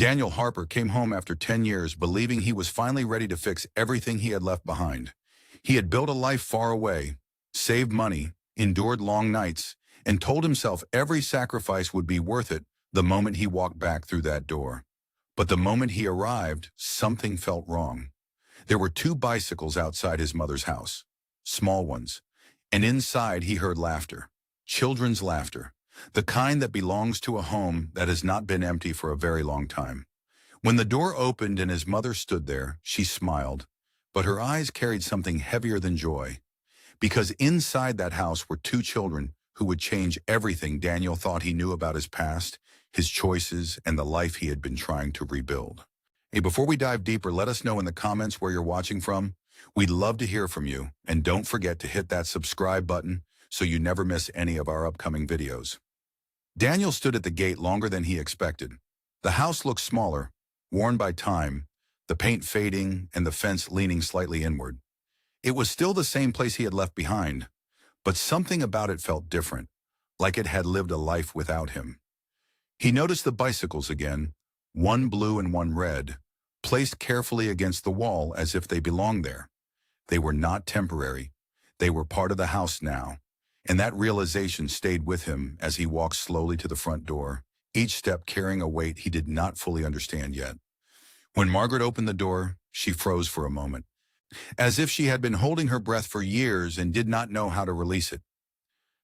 Daniel Harper came home after 10 years believing he was finally ready to fix everything he had left behind. He had built a life far away, saved money, endured long nights, and told himself every sacrifice would be worth it the moment he walked back through that door. But the moment he arrived, something felt wrong. There were two bicycles outside his mother's house, small ones, and inside he heard laughter, children's laughter, the kind that belongs to a home that has not been empty for a very long time. When the door opened and his mother stood there, she smiled, but her eyes carried something heavier than joy, because inside that house were two children who would change everything Daniel thought he knew about his past, his choices, and the life he had been trying to rebuild. Hey, before we dive deeper, let us know in the comments where you're watching from. We'd love to hear from you, and don't forget to hit that subscribe button so you never miss any of our upcoming videos. Daniel stood at the gate longer than he expected. The house looked smaller, worn by time, the paint fading and the fence leaning slightly inward. It was still the same place he had left behind, but something about it felt different, like it had lived a life without him. He noticed the bicycles again, one blue and one red, placed carefully against the wall as if they belonged there. They were not temporary. They were part of the house now, and that realization stayed with him as he walked slowly to the front door, each step carrying a weight he did not fully understand yet. When Margaret opened the door, she froze for a moment, as if she had been holding her breath for years and did not know how to release it.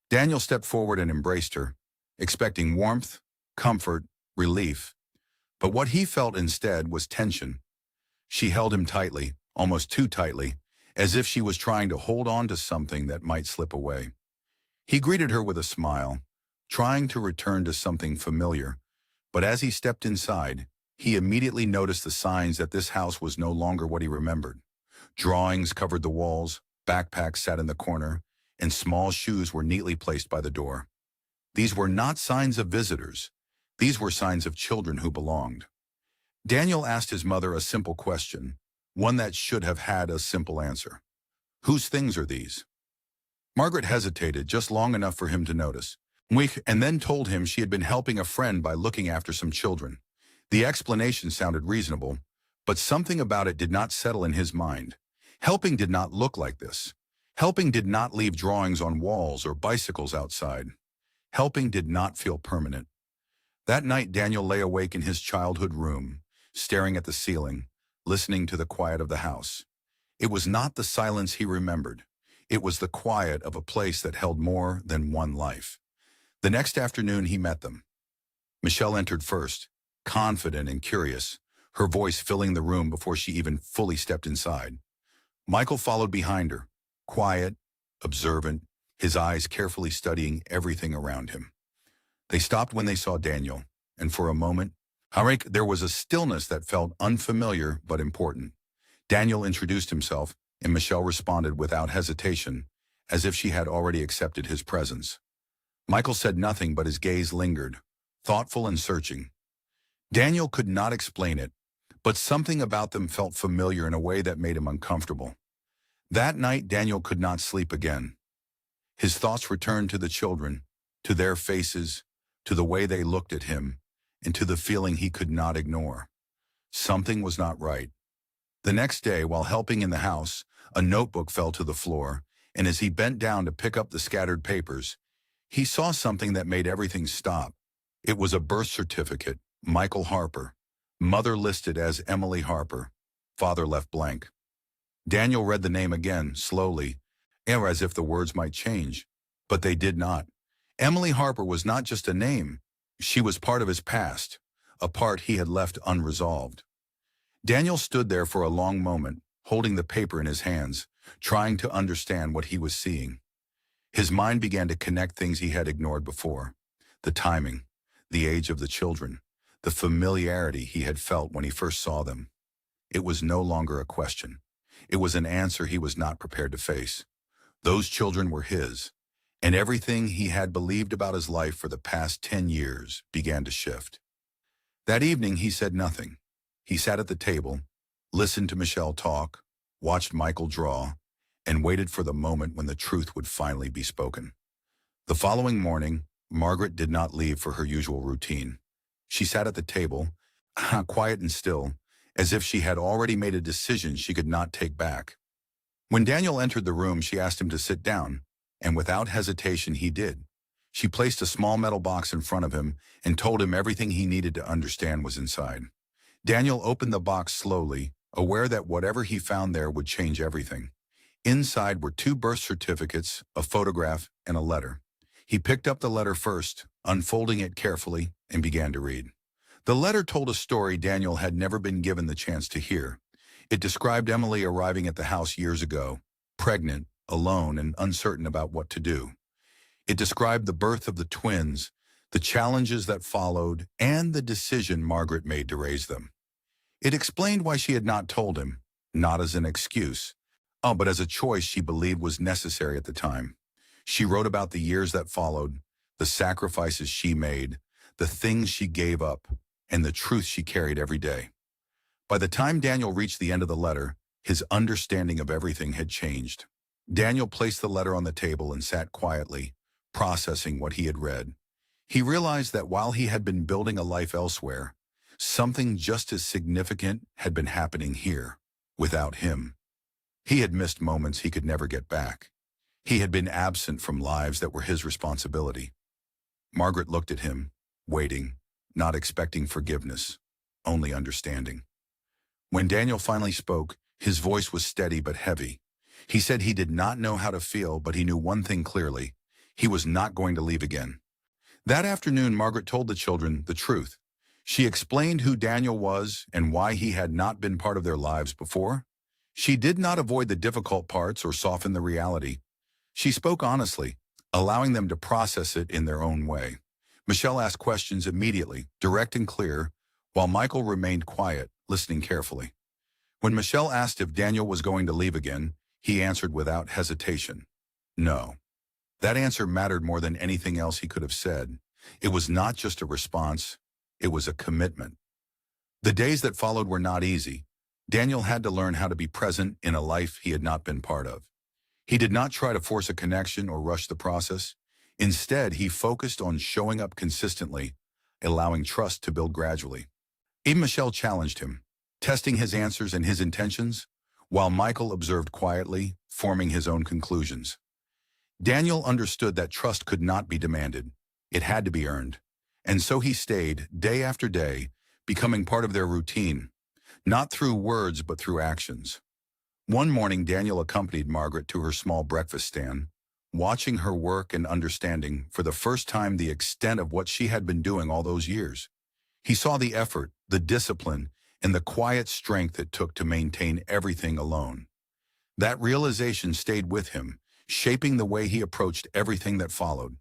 Daniel stepped forward and embraced her, expecting warmth, comfort, relief. But what he felt instead was tension. She held him tightly, almost too tightly, as if she was trying to hold on to something that might slip away. He greeted her with a smile, trying to return to something familiar, but as he stepped inside, he immediately noticed the signs that this house was no longer what he remembered. Drawings covered the walls, backpacks sat in the corner, and small shoes were neatly placed by the door. These were not signs of visitors. These were signs of children who belonged. Daniel asked his mother a simple question, one that should have had a simple answer. Whose things are these? Margaret hesitated just long enough for him to notice, and then told him she had been helping a friend by looking after some children. The explanation sounded reasonable, but something about it did not settle in his mind. Helping did not look like this. Helping did not leave drawings on walls or bicycles outside. Helping did not feel permanent. That night, Daniel lay awake in his childhood room, staring at the ceiling, listening to the quiet of the house. It was not the silence he remembered. It was the quiet of a place that held more than one life. The next afternoon, he met them. Michelle entered first, confident and curious, her voice filling the room before she even fully stepped inside. Michael followed behind her, quiet, observant, his eyes carefully studying everything around him. They stopped when they saw Daniel, and for a moment, there was a stillness that felt unfamiliar but important. Daniel introduced himself, and Michelle responded without hesitation, as if she had already accepted his presence. Michael said nothing, but his gaze lingered, thoughtful and searching. Daniel could not explain it, but something about them felt familiar in a way that made him uncomfortable. That night, Daniel could not sleep again. His thoughts returned to the children, to their faces, to the way they looked at him, and to the feeling he could not ignore. Something was not right. The next day, while helping in the house, a notebook fell to the floor, and as he bent down to pick up the scattered papers, he saw something that made everything stop. It was a birth certificate, Michael Harper, mother listed as Emily Harper, father left blank. Daniel read the name again, slowly, as if the words might change, but they did not. Emily Harper was not just a name. She was part of his past, a part he had left unresolved. Daniel stood there for a long moment, holding the paper in his hands, trying to understand what he was seeing. His mind began to connect things he had ignored before. The timing, the age of the children, the familiarity he had felt when he first saw them. It was no longer a question. It was an answer he was not prepared to face. Those children were his, and everything he had believed about his life for the past 10 years began to shift. That evening, he said nothing. He sat at the table, listened to Michelle talk, watched Michael draw, and waited for the moment when the truth would finally be spoken. The following morning, Margaret did not leave for her usual routine. She sat at the table, quiet and still, as if she had already made a decision she could not take back. When Daniel entered the room, she asked him to sit down, and without hesitation he did. She placed a small metal box in front of him and told him everything he needed to understand was inside. Daniel opened the box slowly, aware that whatever he found there would change everything. Inside were 2 birth certificates, a photograph, and a letter. He picked up the letter first, unfolding it carefully, and began to read. The letter told a story Daniel had never been given the chance to hear. It described Emily arriving at the house years ago, pregnant, alone, and uncertain about what to do. It described the birth of the twins, the challenges that followed, and the decision Margaret made to raise them. It explained why she had not told him, not as an excuse, but as a choice she believed was necessary at the time. She wrote about the years that followed, the sacrifices she made, the things she gave up, and the truth she carried every day. By the time Daniel reached the end of the letter, his understanding of everything had changed. Daniel placed the letter on the table and sat quietly, processing what he had read. He realized that while he had been building a life elsewhere, something just as significant had been happening here, without him. He had missed moments he could never get back. He had been absent from lives that were his responsibility. Margaret looked at him, waiting, not expecting forgiveness, only understanding. When Daniel finally spoke, his voice was steady but heavy. He said he did not know how to feel, but he knew one thing clearly. He was not going to leave again. That afternoon, Margaret told the children the truth. She explained who Daniel was and why he had not been part of their lives before. She did not avoid the difficult parts or soften the reality. She spoke honestly, allowing them to process it in their own way. Michelle asked questions immediately, direct and clear, while Michael remained quiet, listening carefully. When Michelle asked if Daniel was going to leave again, he answered without hesitation, no. That answer mattered more than anything else he could have said. It was not just a response, it was a commitment. The days that followed were not easy. Daniel had to learn how to be present in a life he had not been part of. He did not try to force a connection or rush the process. Instead, he focused on showing up consistently, allowing trust to build gradually. Even Michelle challenged him, testing his answers and his intentions, while Michael observed quietly, forming his own conclusions. Daniel understood that trust could not be demanded. It had to be earned. And so he stayed, day after day, becoming part of their routine, not through words but through actions. One morning, Daniel accompanied Margaret to her small breakfast stand, watching her work and understanding for the first time the extent of what she had been doing all those years. He saw the effort, the discipline, and the quiet strength it took to maintain everything alone. That realization stayed with him, shaping the way he approached everything that followed.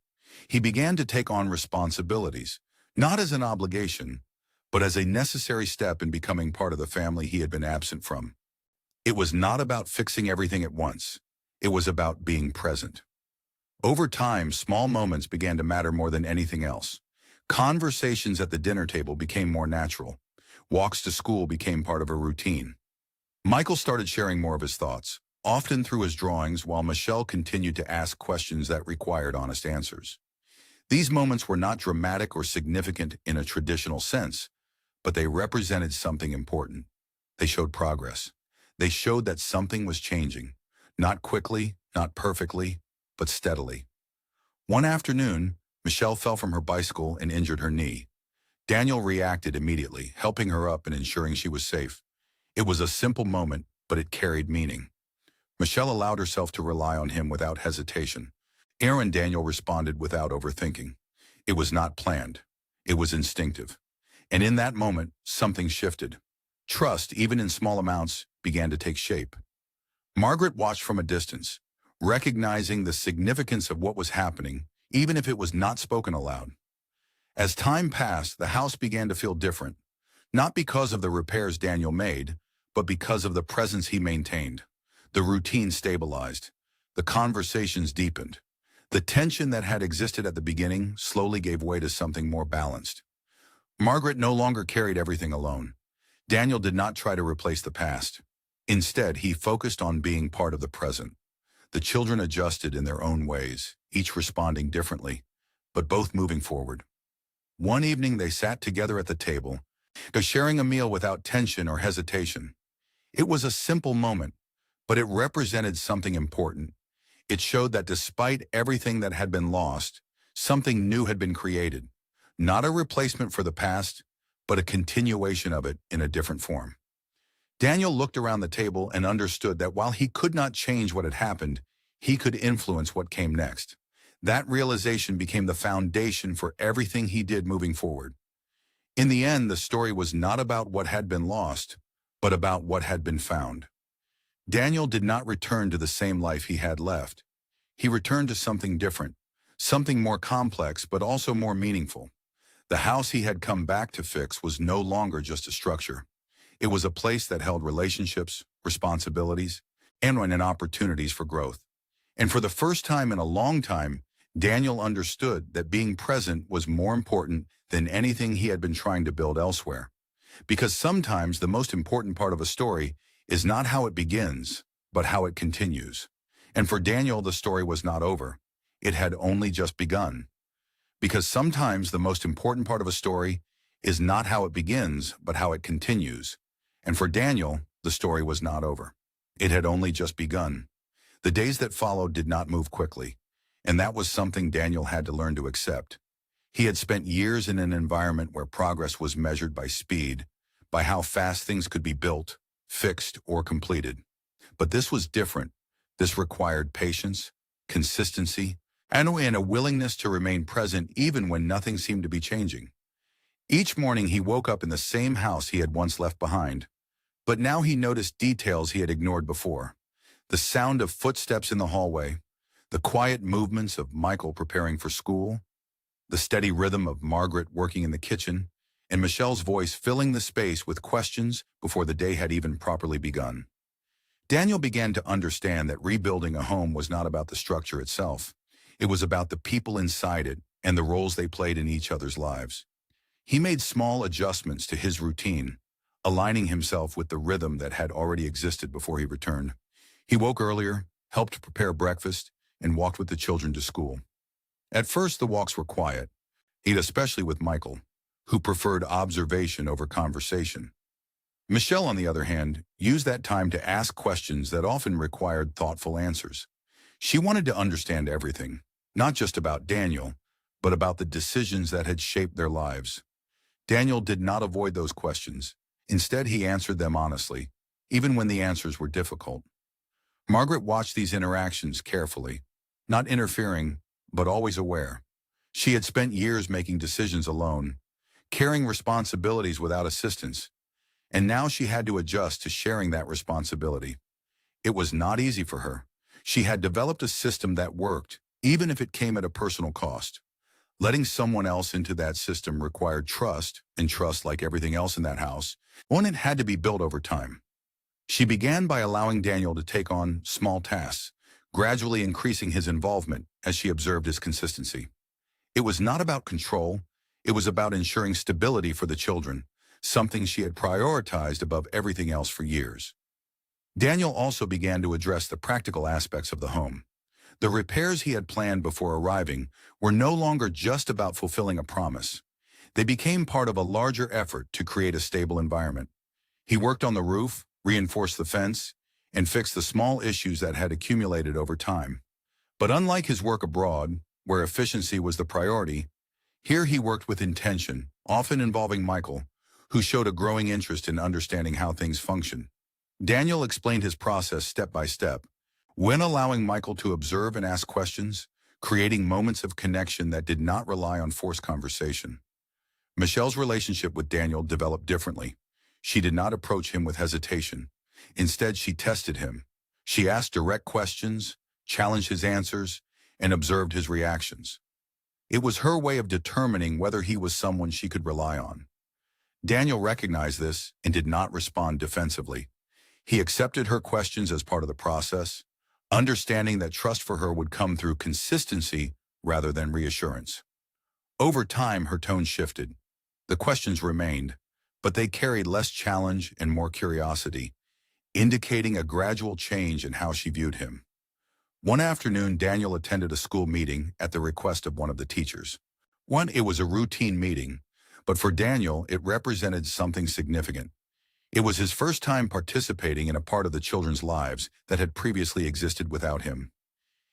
He began to take on responsibilities, not as an obligation, but as a necessary step in becoming part of the family he had been absent from. It was not about fixing everything at once. It was about being present. Over time, small moments began to matter more than anything else. Conversations at the dinner table became more natural. Walks to school became part of a routine. Michael started sharing more of his thoughts, often through his drawings, while Michelle continued to ask questions that required honest answers. These moments were not dramatic or significant in a traditional sense, but they represented something important. They showed progress. They showed that something was changing, not quickly, not perfectly, but steadily. One afternoon, Michelle fell from her bicycle and injured her knee. Daniel reacted immediately, helping her up and ensuring she was safe. It was a simple moment, but it carried meaning. Michelle allowed herself to rely on him without hesitation. Daniel responded without overthinking. It was not planned. It was instinctive. And in that moment, something shifted. Trust, even in small amounts, began to take shape. Margaret watched from a distance, recognizing the significance of what was happening, even if it was not spoken aloud. As time passed, the house began to feel different, not because of the repairs Daniel made, but because of the presence he maintained. The routine stabilized. The conversations deepened. The tension that had existed at the beginning slowly gave way to something more balanced. Margaret no longer carried everything alone. Daniel did not try to replace the past. Instead, he focused on being part of the present. The children adjusted in their own ways, each responding differently, but both moving forward. One evening they sat together at the table, to sharing a meal without tension or hesitation. It was a simple moment, but it represented something important. It showed that despite everything that had been lost, something new had been created. Not a replacement for the past, but a continuation of it in a different form. Daniel looked around the table and understood that while he could not change what had happened, he could influence what came next. That realization became the foundation for everything he did moving forward. In the end, the story was not about what had been lost, but about what had been found. Daniel did not return to the same life he had left. He returned to something different, something more complex but also more meaningful. The house he had come back to fix was no longer just a structure. It was a place that held relationships, responsibilities, and opportunities for growth. And for the first time in a long time, Daniel understood that being present was more important than anything he had been trying to build elsewhere. Because sometimes the most important part of a story is not how it begins, but how it continues. And for Daniel, the story was not over. It had only just begun. Because sometimes the most important part of a story is not how it begins, but how it continues. And for Daniel, the story was not over. It had only just begun. The days that followed did not move quickly, and that was something Daniel had to learn to accept. He had spent years in an environment where progress was measured by speed, by how fast things could be built, fixed, or completed. But this was different. This required patience, consistency, and a willingness to remain present even when nothing seemed to be changing. Each morning he woke up in the same house he had once left behind, but now he noticed details he had ignored before. The sound of footsteps in the hallway, the quiet movements of Michael preparing for school, the steady rhythm of Margaret working in the kitchen, and Michelle's voice filling the space with questions before the day had even properly begun. Daniel began to understand that rebuilding a home was not about the structure itself. It was about the people inside it and the roles they played in each other's lives. He made small adjustments to his routine, aligning himself with the rhythm that had already existed before he returned. He woke earlier, helped prepare breakfast, and walked with the children to school. At first, the walks were quiet, especially with Michael, who preferred observation over conversation. Michelle, on the other hand, used that time to ask questions that often required thoughtful answers. She wanted to understand everything, not just about Daniel, but about the decisions that had shaped their lives. Daniel did not avoid those questions. Instead, he answered them honestly, even when the answers were difficult. Margaret watched these interactions carefully, not interfering, but always aware. She had spent years making decisions alone, carrying responsibilities without assistance, and now she had to adjust to sharing that responsibility. It was not easy for her. She had developed a system that worked, even if it came at a personal cost. Letting someone else into that system required trust, and trust, like everything else in that house, it had to be built over time. She began by allowing Daniel to take on small tasks, gradually increasing his involvement as she observed his consistency. It was not about control, it was about ensuring stability for the children, something she had prioritized above everything else for years. Daniel also began to address the practical aspects of the home. The repairs he had planned before arriving were no longer just about fulfilling a promise. They became part of a larger effort to create a stable environment. He worked on the roof, reinforced the fence, and fixed the small issues that had accumulated over time. But unlike his work abroad, where efficiency was the priority, here he worked with intention, often involving Michael, who showed a growing interest in understanding how things function. Daniel explained his process step by step, when allowing Michael to observe and ask questions, creating moments of connection that did not rely on forced conversation. Michelle's relationship with Daniel developed differently. She did not approach him with hesitation. Instead, she tested him. She asked direct questions, challenged his answers, and observed his reactions. It was her way of determining whether he was someone she could rely on. Daniel recognized this and did not respond defensively. He accepted her questions as part of the process, understanding that trust for her would come through consistency rather than reassurance. Over time, her tone shifted. The questions remained, but they carried less challenge and more curiosity, indicating a gradual change in how she viewed him. One afternoon, Daniel attended a school meeting at the request of one of the teachers. It was a routine meeting, But for Daniel, it represented something significant. It was his first time participating in a part of the children's lives that had previously existed without him.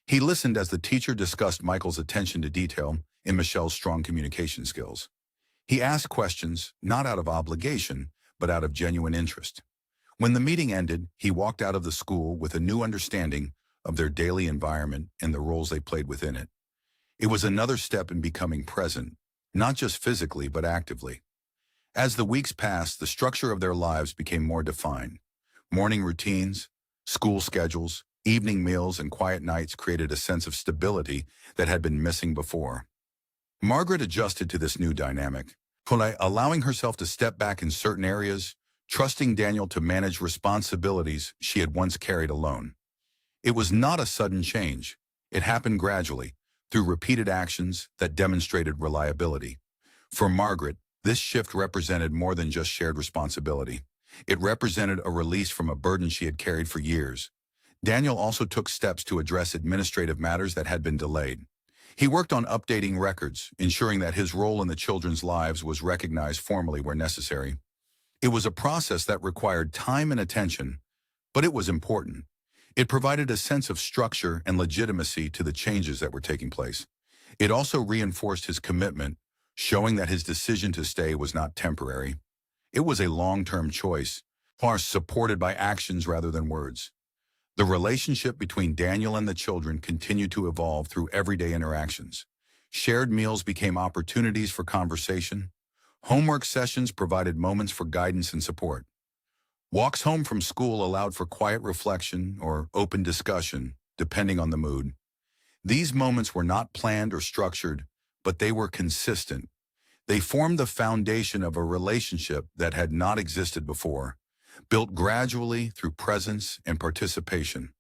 He listened as the teacher discussed Michael's attention to detail and Michelle's strong communication skills. He asked questions, not out of obligation, but out of genuine interest. When the meeting ended, he walked out of the school with a new understanding of their daily environment and the roles they played within it. It was another step in becoming present, not just physically, but actively. As the weeks passed, the structure of their lives became more defined. Morning routines, school schedules, evening meals, and quiet nights created a sense of stability that had been missing before. Margaret adjusted to this new dynamic, allowing herself to step back in certain areas, trusting Daniel to manage responsibilities she had once carried alone. It was not a sudden change. It happened gradually, through repeated actions that demonstrated reliability. For Margaret, this shift represented more than just shared responsibility. It represented a release from a burden she had carried for years. Daniel also took steps to address administrative matters that had been delayed. He worked on updating records, ensuring that his role in the children's lives was recognized formally where necessary. It was a process that required time and attention, but it was important. It provided a sense of structure and legitimacy to the changes that were taking place. It also reinforced his commitment, showing that his decision to stay was not temporary. It was a long-term choice, supported by actions rather than words. The relationship between Daniel and the children continued to evolve through everyday interactions. Shared meals became opportunities for conversation. Homework sessions provided moments for guidance and support. Walks home from school allowed for quiet reflection or open discussion, depending on the mood. These moments were not planned or structured, but they were consistent. They formed the foundation of a relationship that had not existed before, built gradually through presence and participation.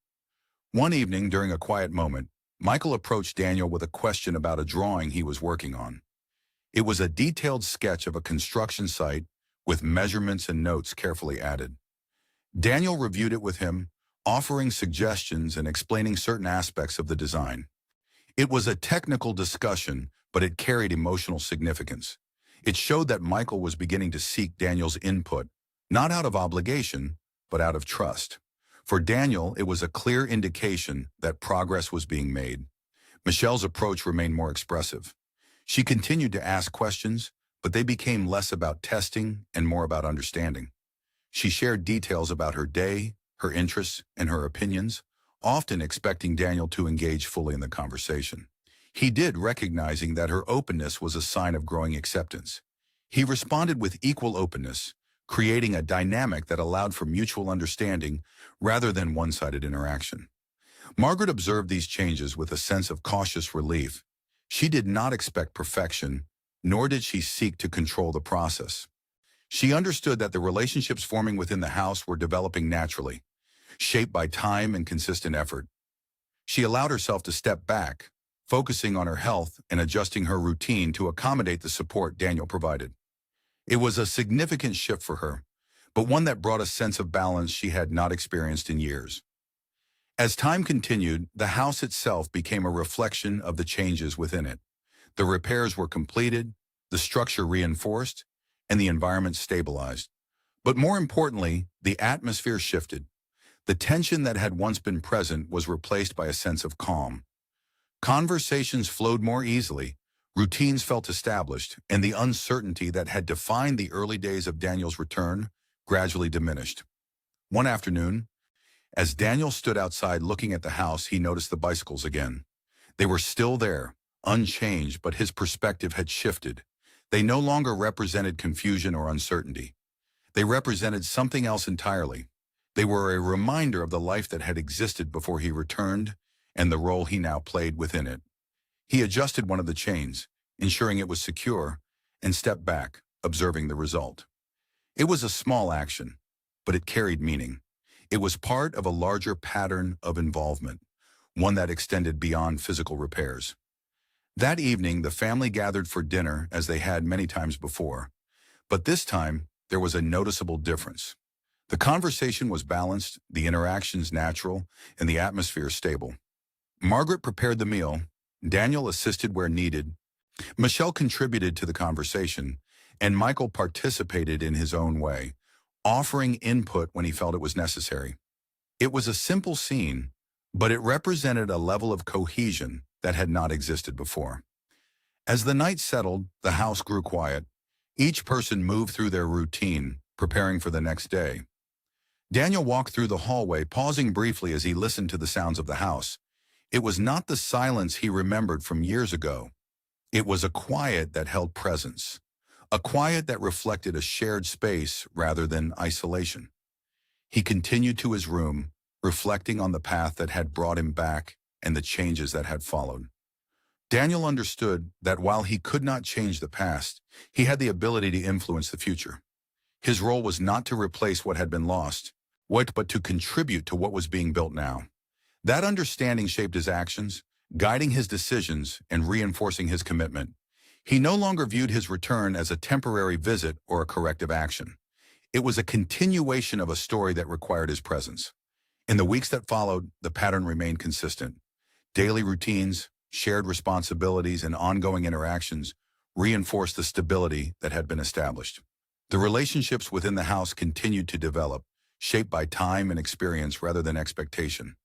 One evening, during a quiet moment, Michael approached Daniel with a question about a drawing he was working on. It was a detailed sketch of a construction site with measurements and notes carefully added. Daniel reviewed it with him, offering suggestions and explaining certain aspects of the design. It was a technical discussion, but it carried emotional significance. It showed that Michael was beginning to seek Daniel's input, not out of obligation, but out of trust. For Daniel, it was a clear indication that progress was being made. Michelle's approach remained more expressive. She continued to ask questions, but they became less about testing and more about understanding. She shared details about her day, her interests, and her opinions, often expecting Daniel to engage fully in the conversation. He did, recognizing that her openness was a sign of growing acceptance. He responded with equal openness, creating a dynamic that allowed for mutual understanding rather than one-sided interaction. Margaret observed these changes with a sense of cautious relief. She did not expect perfection, nor did she seek to control the process. She understood that the relationships forming within the house were developing naturally, shaped by time and consistent effort. She allowed herself to step back, focusing on her health and adjusting her routine to accommodate the support Daniel provided. It was a significant shift for her, but one that brought a sense of balance she had not experienced in years. As time continued, the house itself became a reflection of the changes within it. The repairs were completed, the structure reinforced, and the environment stabilized. But more importantly, the atmosphere shifted. The tension that had once been present was replaced by a sense of calm. Conversations flowed more easily, routines felt established, and the uncertainty that had defined the early days of Daniel's return gradually diminished. One afternoon, as Daniel stood outside looking at the house, he noticed the bicycles again. They were still there, unchanged, but his perspective had shifted. They no longer represented confusion or uncertainty. They represented something else entirely. They were a reminder of the life that had existed before he returned and the role he now played within it. He adjusted one of the chains, ensuring it was secure, and stepped back, observing the result. It was a small action, but it carried meaning. It was part of a larger pattern of involvement, one that extended beyond physical repairs. That evening, the family gathered for dinner as they had many times before, but this time there was a noticeable difference. The conversation was balanced, the interactions natural, and the atmosphere stable. Margaret prepared the meal, Daniel assisted where needed, Michelle contributed to the conversation, and Michael participated in his own way, offering input when he felt it was necessary. It was a simple scene, but it represented a level of cohesion that had not existed before. As the night settled, the house grew quiet. Each person moved through their routine, preparing for the next day. Daniel walked through the hallway, pausing briefly as he listened to the sounds of the house. It was not the silence he remembered from years ago. It was a quiet that held presence, a quiet that reflected a shared space rather than isolation. He continued to his room, reflecting on the path that had brought him back and the changes that had followed. Daniel understood that while he could not change the past, he had the ability to influence the future. His role was not to replace what had been lost, but to contribute to what was being built now. That understanding shaped his actions, guiding his decisions and reinforcing his commitment. He no longer viewed his return as a temporary visit or a corrective action. It was a continuation of a story that required his presence. In the weeks that followed, the pattern remained consistent. Daily routines, shared responsibilities, and ongoing interactions reinforced the stability that had been established. The relationships within the house continued to develop, shaped by time and experience rather than expectation.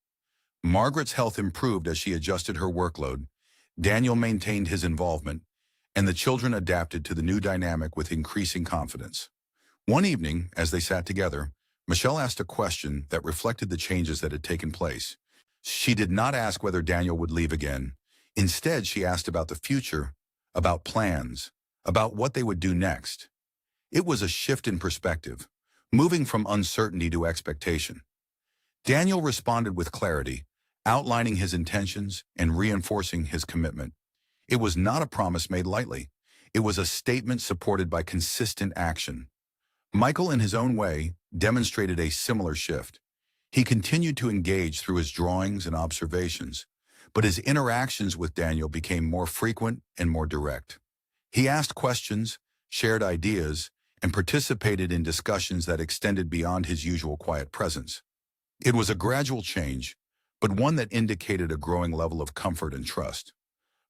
Margaret's health improved as she adjusted her workload, Daniel maintained his involvement, and the children adapted to the new dynamic with increasing confidence. One evening, as they sat together, Michelle asked a question that reflected the changes that had taken place. She did not ask whether Daniel would leave again. Instead, she asked about the future, about plans, about what they would do next. It was a shift in perspective, moving from uncertainty to expectation. Daniel responded with clarity, outlining his intentions and reinforcing his commitment. It was not a promise made lightly. It was a statement supported by consistent action. Michael, in his own way, demonstrated a similar shift. He continued to engage through his drawings and observations, but his interactions with Daniel became more frequent and more direct. He asked questions, shared ideas, and participated in discussions that extended beyond his usual quiet presence. It was a gradual change, but one that indicated a growing level of comfort and trust.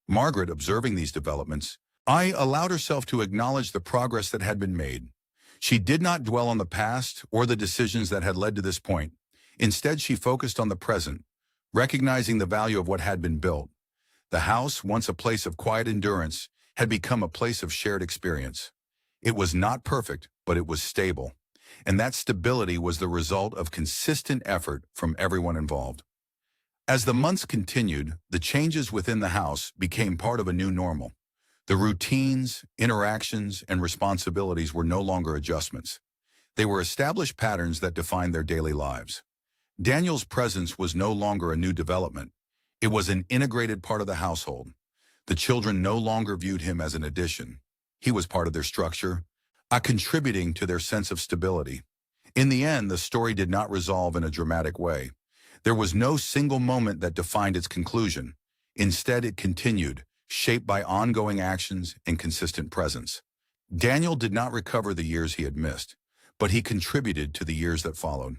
Margaret, observing these developments, allowed herself to acknowledge the progress that had been made. She did not dwell on the past or the decisions that had led to this point. Instead, she focused on the present, recognizing the value of what had been built. The house, once a place of quiet endurance, had become a place of shared experience. It was not perfect, but it was stable. And that stability was the result of consistent effort from everyone involved. As the months continued, the changes within the house became part of a new normal. The routines, interactions, and responsibilities were no longer adjustments. They were established patterns that defined their daily lives. Daniel's presence was no longer a new development. It was an integrated part of the household. The children no longer viewed him as an addition. He was part of their structure, contributing to their sense of stability. In the end, the story did not resolve in a dramatic way. There was no single moment that defined its conclusion. Instead, it continued, shaped by ongoing actions and consistent presence. Daniel did not recover the years he had missed, but he contributed to the years that followed.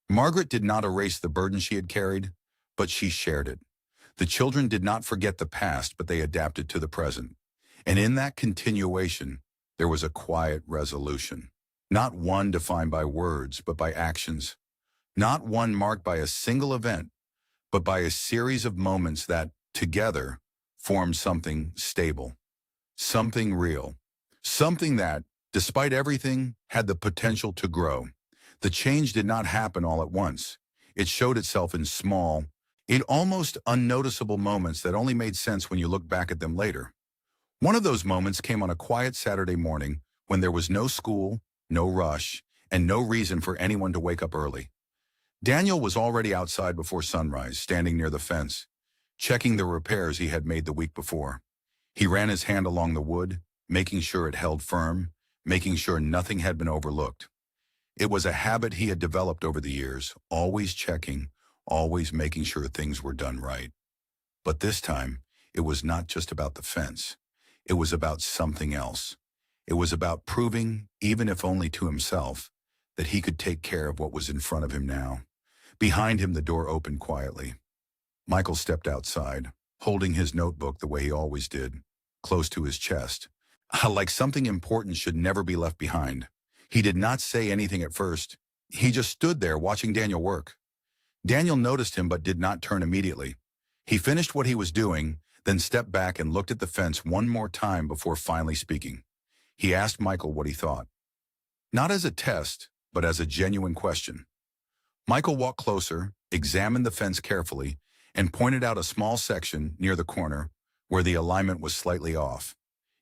Margaret did not erase the burden she had carried, but she shared it. The children did not forget the past, but they adapted to the present. And in that continuation, there was a quiet resolution. Not one defined by words, but by actions. Not one marked by a single event, but by a series of moments that, together, formed something stable, something real, something that, despite everything, had the potential to grow. The change did not happen all at once. It showed itself in small, almost unnoticeable moments that only made sense when you look back at them later. One of those moments came on a quiet Saturday morning when there was no school, no rush, and no reason for anyone to wake up early. Daniel was already outside before sunrise, standing near the fence, checking the repairs he had made the week before. He ran his hand along the wood, making sure it held firm, making sure nothing had been overlooked. It was a habit he had developed over the years, always checking, always making sure things were done right. But this time, it was not just about the fence. It was about something else. It was about proving, even if only to himself, that he could take care of what was in front of him now. Behind him, the door opened quietly. Michael stepped outside, holding his notebook the way he always did, close to his chest. Like something important should never be left behind. He did not say anything at first. He just stood there watching Daniel work. Daniel noticed him but did not turn immediately. He finished what he was doing, then stepped back and looked at the fence one more time before finally speaking. He asked Michael what he thought. Not as a test, but as a genuine question. Michael walked closer, examined the fence carefully, and pointed out a small section near the corner where the alignment was slightly off.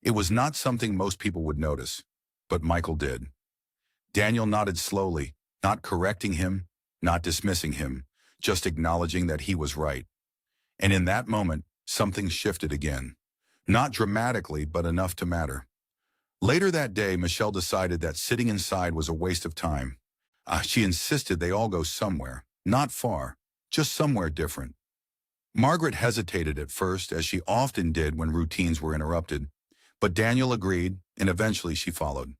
It was not something most people would notice, but Michael did. Daniel nodded slowly, not correcting him, not dismissing him, just acknowledging that he was right. And in that moment, something shifted again. Not dramatically, but enough to matter. Later that day, Michelle decided that sitting inside was a waste of time. She insisted they all go somewhere, not far, just somewhere different. Margaret hesitated at first, as she often did when routines were interrupted, but Daniel agreed, and eventually she followed.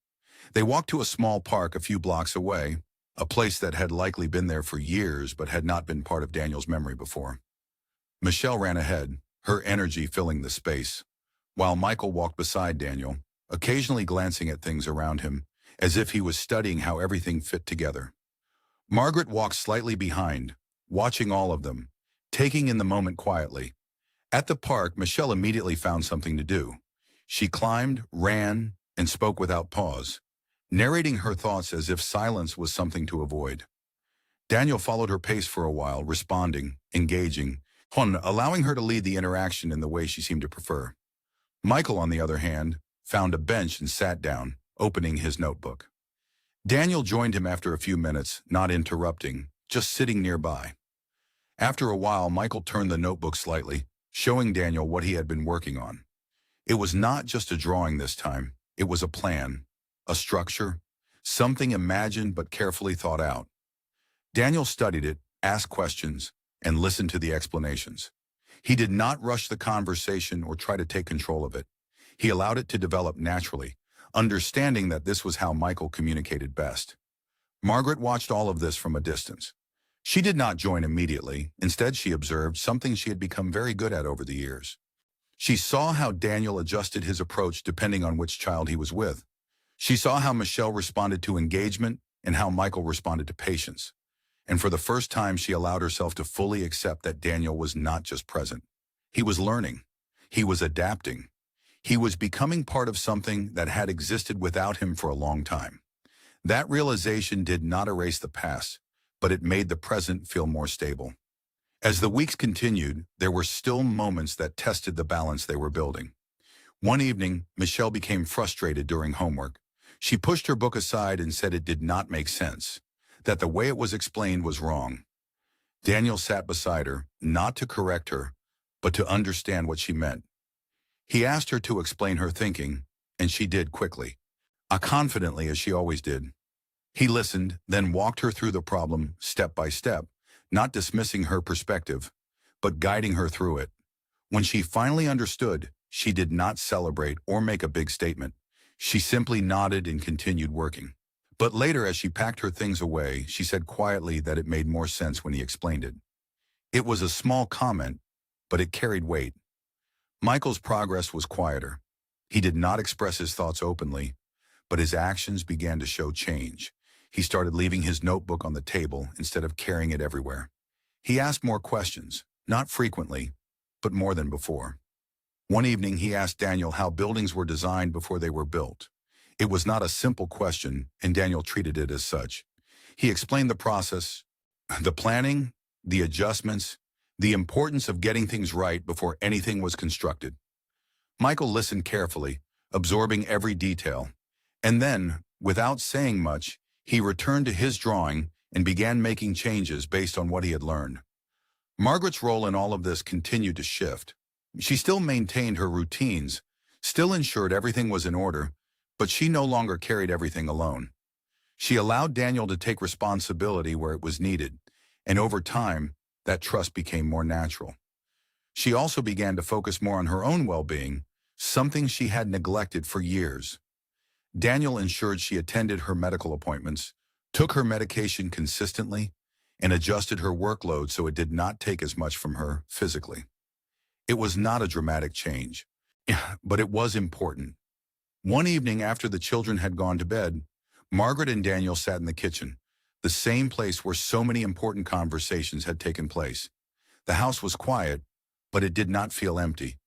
They walked to a small park a few blocks away, a place that had likely been there for years but had not been part of Daniel's memory before. Michelle ran ahead, her energy filling the space, while Michael walked beside Daniel, occasionally glancing at things around him, as if he was studying how everything fit together. Margaret walked slightly behind, watching all of them, taking in the moment quietly. At the park, Michelle immediately found something to do. She climbed, ran, and spoke without pause, narrating her thoughts as if silence was something to avoid. Daniel followed her pace for a while, responding, engaging, allowing her to lead the interaction in the way she seemed to prefer. Michael, on the other hand, found a bench and sat down, opening his notebook. Daniel joined him after a few minutes, not interrupting, just sitting nearby. After a while, Michael turned the notebook slightly, showing Daniel what he had been working on. It was not just a drawing this time, it was a plan, a structure, something imagined but carefully thought out. Daniel studied it, asked questions, and listened to the explanations. He did not rush the conversation or try to take control of it. He allowed it to develop naturally, understanding that this was how Michael communicated best. Margaret watched all of this from a distance. She did not join immediately. Instead, she observed something she had become very good at over the years. She saw how Daniel adjusted his approach depending on which child he was with. She saw how Michelle responded to engagement and how Michael responded to patience. And for the first time, she allowed herself to fully accept that Daniel was not just present. He was learning. He was adapting. He was becoming part of something that had existed without him for a long time. That realization did not erase the past, but it made the present feel more stable. As the weeks continued, there were still moments that tested the balance they were building. One evening, Michelle became frustrated during homework. She pushed her book aside and said it did not make sense, that the way it was explained was wrong. Daniel sat beside her, not to correct her, but to understand what she meant. He asked her to explain her thinking, and she did quickly, confidently as she always did. He listened, then walked her through the problem step by step, not dismissing her perspective, but guiding her through it. When she finally understood, she did not celebrate or make a big statement. She simply nodded and continued working. But later, as she packed her things away, she said quietly that it made more sense when he explained it. It was a small comment, but it carried weight. Michael's progress was quieter. He did not express his thoughts openly, but his actions began to show change. He started leaving his notebook on the table instead of carrying it everywhere. He asked more questions, not frequently, but more than before. One evening, he asked Daniel how buildings were designed before they were built. It was not a simple question, and Daniel treated it as such. He explained the process, the planning, the adjustments, the importance of getting things right before anything was constructed. Michael listened carefully, absorbing every detail, and then, without saying much, he returned to his drawing and began making changes based on what he had learned. Margaret's role in all of this continued to shift. She still maintained her routines, still ensured everything was in order, but she no longer carried everything alone. She allowed Daniel to take responsibility where it was needed, and over time, that trust became more natural. She also began to focus more on her own well-being, something she had neglected for years. Daniel ensured she attended her medical appointments, took her medication consistently, and adjusted her workload so it did not take as much from her physically. It was not a dramatic change, but it was important. One evening after the children had gone to bed, Margaret and Daniel sat in the kitchen, the same place where so many important conversations had taken place. The house was quiet, but it did not feel empty.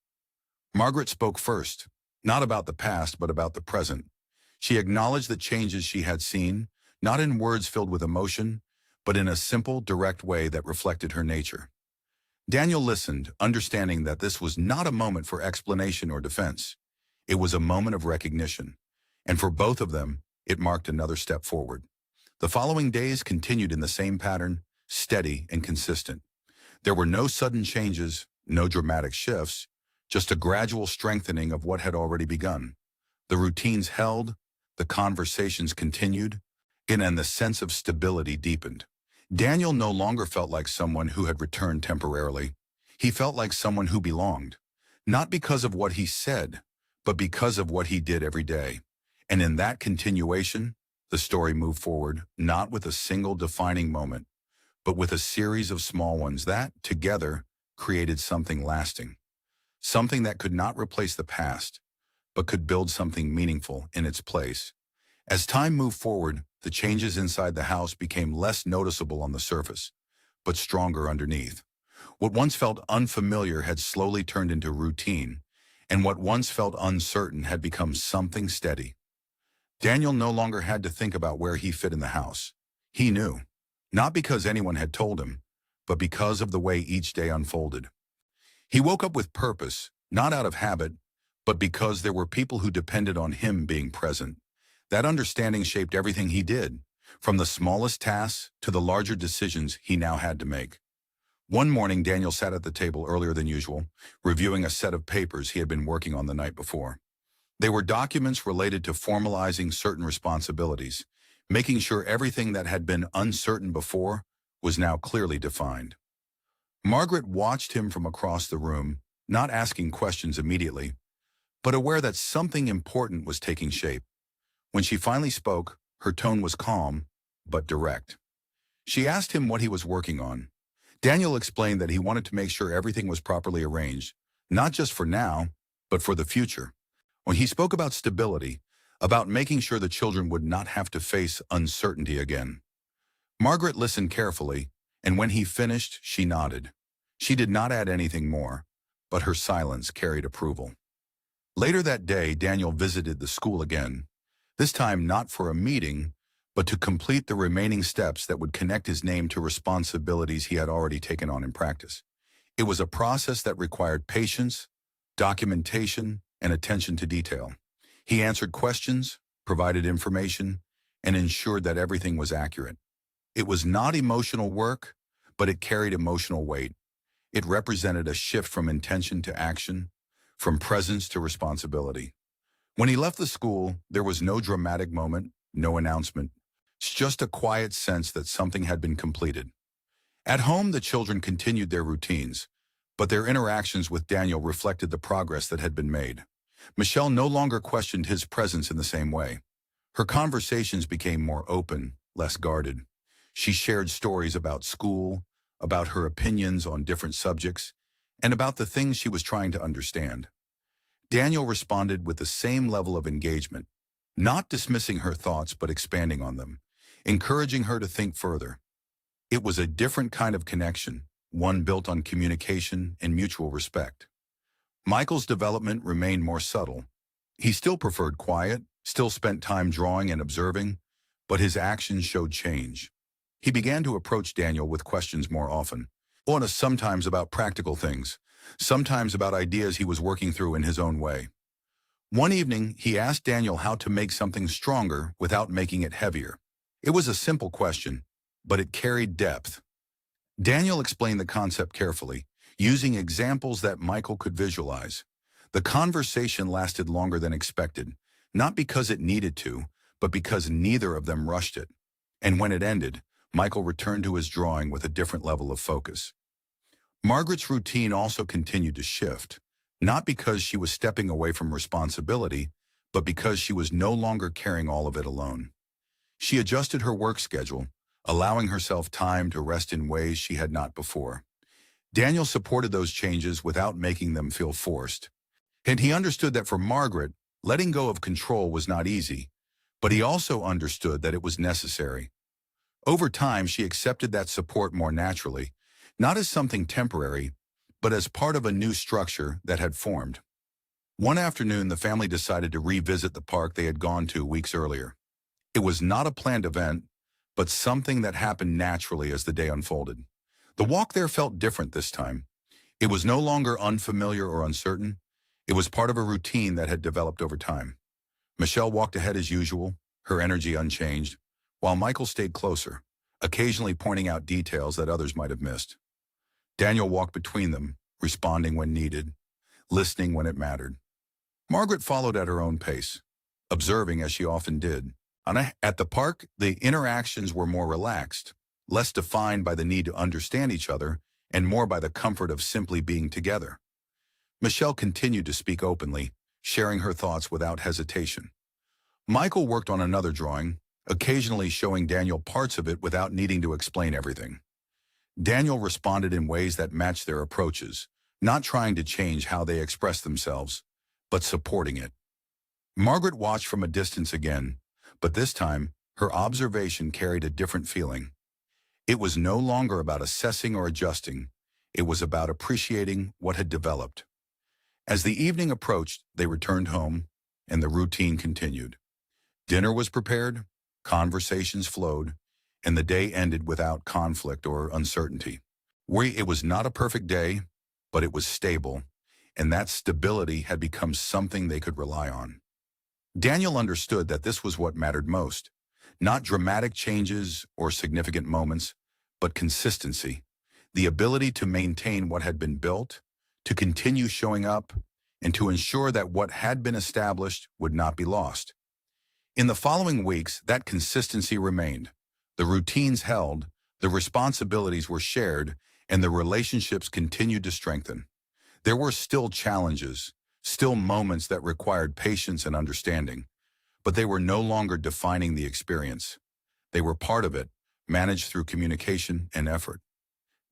Margaret spoke first, not about the past, but about the present. She acknowledged the changes she had seen, not in words filled with emotion, but in a simple, direct way that reflected her nature. Daniel listened, understanding that this was not a moment for explanation or defense. It was a moment of recognition, and for both of them, it marked another step forward. The following days continued in the same pattern, steady and consistent. There were no sudden changes, no dramatic shifts, just a gradual strengthening of what had already begun. The routines held, the conversations continued, and the sense of stability deepened. Daniel no longer felt like someone who had returned temporarily. He felt like someone who belonged, not because of what he said, but because of what he did every day. And in that continuation, the story moved forward, not with a single defining moment, but with a series of small ones that, together, created something lasting. Something that could not replace the past, but could build something meaningful in its place. As time moved forward, the changes inside the house became less noticeable on the surface, but stronger underneath. What once felt unfamiliar had slowly turned into routine, and what once felt uncertain had become something steady. Daniel no longer had to think about where he fit in the house. He knew, not because anyone had told him, but because of the way each day unfolded. He woke up with purpose, not out of habit, but because there were people who depended on him being present. That understanding shaped everything he did, from the smallest tasks to the larger decisions he now had to make. One morning, Daniel sat at the table earlier than usual, reviewing a set of papers he had been working on the night before. They were documents related to formalizing certain responsibilities, making sure everything that had been uncertain before was now clearly defined. Margaret watched him from across the room, not asking questions immediately, but aware that something important was taking shape. When she finally spoke, her tone was calm, but direct. She asked him what he was working on. Daniel explained that he wanted to make sure everything was properly arranged, not just for now, but for the future. When he spoke about stability, about making sure the children would not have to face uncertainty again. Margaret listened carefully, and when he finished, she nodded. She did not add anything more, but her silence carried approval. Later that day, Daniel visited the school again, this time not for a meeting, but to complete the remaining steps that would connect his name to responsibilities he had already taken on in practice. It was a process that required patience, documentation, and attention to detail. He answered questions, provided information, and ensured that everything was accurate. It was not emotional work, but it carried emotional weight. It represented a shift from intention to action, from presence to responsibility. When he left the school, there was no dramatic moment, no announcement, just a quiet sense that something had been completed. At home, the children continued their routines, but their interactions with Daniel reflected the progress that had been made. Michelle no longer questioned his presence in the same way. Her conversations became more open, less guarded. She shared stories about school, about her opinions on different subjects, and about the things she was trying to understand. Daniel responded with the same level of engagement, not dismissing her thoughts but expanding on them, encouraging her to think further. It was a different kind of connection, one built on communication and mutual respect. Michael's development remained more subtle. He still preferred quiet, still spent time drawing and observing, but his actions showed change. He began to approach Daniel with questions more often, sometimes about practical things, sometimes about ideas he was working through in his own way. One evening, he asked Daniel how to make something stronger without making it heavier. It was a simple question, but it carried depth. Daniel explained the concept carefully, using examples that Michael could visualize. The conversation lasted longer than expected, not because it needed to, but because neither of them rushed it. And when it ended, Michael returned to his drawing with a different level of focus. Margaret's routine also continued to shift, not because she was stepping away from responsibility, but because she was no longer carrying all of it alone. She adjusted her work schedule, allowing herself time to rest in ways she had not before. Daniel supported those changes without making them feel forced. And he understood that for Margaret, Letting go of control was not easy, but he also understood that it was necessary. Over time, she accepted that support more naturally, not as something temporary, but as part of a new structure that had formed. One afternoon, the family decided to revisit the park they had gone to weeks earlier. It was not a planned event, but something that happened naturally as the day unfolded. The walk there felt different this time. It was no longer unfamiliar or uncertain. It was part of a routine that had developed over time. Michelle walked ahead as usual, her energy unchanged, while Michael stayed closer, occasionally pointing out details that others might have missed. Daniel walked between them, responding when needed, listening when it mattered. Margaret followed at her own pace, observing as she often did. At the park, the interactions were more relaxed, less defined by the need to understand each other and more by the comfort of simply being together. Michelle continued to speak openly, sharing her thoughts without hesitation. Michael worked on another drawing, occasionally showing Daniel parts of it without needing to explain everything. Daniel responded in ways that matched their approaches, not trying to change how they expressed themselves, but supporting it. Margaret watched from a distance again, but this time, her observation carried a different feeling. It was no longer about assessing or adjusting. It was about appreciating what had developed. As the evening approached, they returned home, and the routine continued. Dinner was prepared, conversations flowed, and the day ended without conflict or uncertainty. It was not a perfect day, but it was stable, and that stability had become something they could rely on. Daniel understood that this was what mattered most, not dramatic changes or significant moments, but consistency, the ability to maintain what had been built, to continue showing up, and to ensure that what had been established would not be lost. In the following weeks, that consistency remained. The routines held, the responsibilities were shared, and the relationships continued to strengthen. There were still challenges, still moments that required patience and understanding, but they were no longer defining the experience. They were part of it, managed through communication and effort.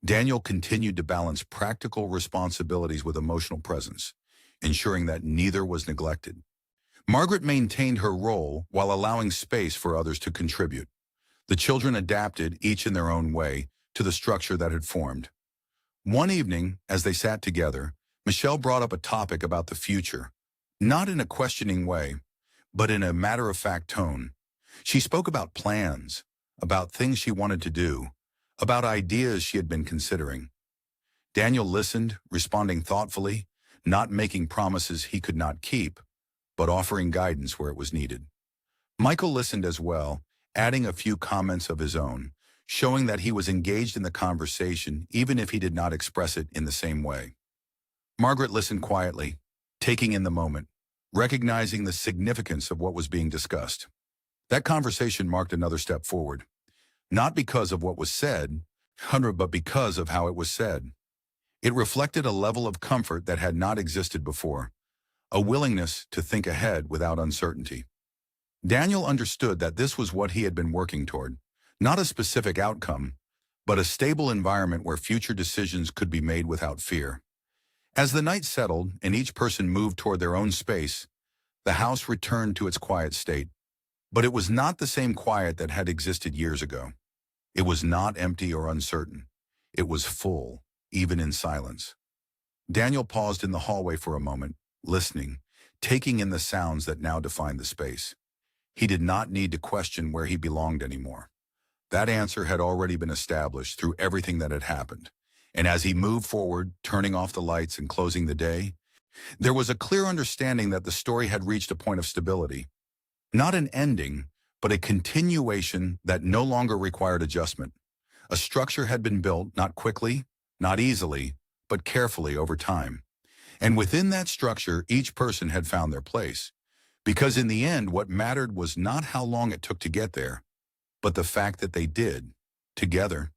Daniel continued to balance practical responsibilities with emotional presence, ensuring that neither was neglected. Margaret maintained her role while allowing space for others to contribute. The children adapted, each in their own way, to the structure that had formed. One evening, as they sat together, Michelle brought up a topic about the future, not in a questioning way, but in a matter-of-fact tone. She spoke about plans, about things she wanted to do, about ideas she had been considering. Daniel listened, responding thoughtfully, not making promises he could not keep, but offering guidance where it was needed. Michael listened as well, adding a few comments of his own, showing that he was engaged in the conversation even if he did not express it in the same way. Margaret listened quietly, taking in the moment, recognizing the significance of what was being discussed. That conversation marked another step forward, not because of what was said, but because of how it was said. It reflected a level of comfort that had not existed before, a willingness to think ahead without uncertainty. Daniel understood that this was what he had been working toward, not a specific outcome, but a stable environment where future decisions could be made without fear. As the night settled and each person moved toward their own space, the house returned to its quiet state. But it was not the same quiet that had existed years ago. It was not empty or uncertain. It was full, even in silence. Daniel paused in the hallway for a moment, listening, taking in the sounds that now defined the space. He did not need to question where he belonged anymore. That answer had already been established through everything that had happened. And as he moved forward, turning off the lights and closing the day, there was a clear understanding that the story had reached a point of stability. Not an ending, but a continuation that no longer required adjustment. A structure had been built, not quickly, not easily, but carefully over time. And within that structure, each person had found their place. Because in the end, what mattered was not how long it took to get there, but the fact that they did, together.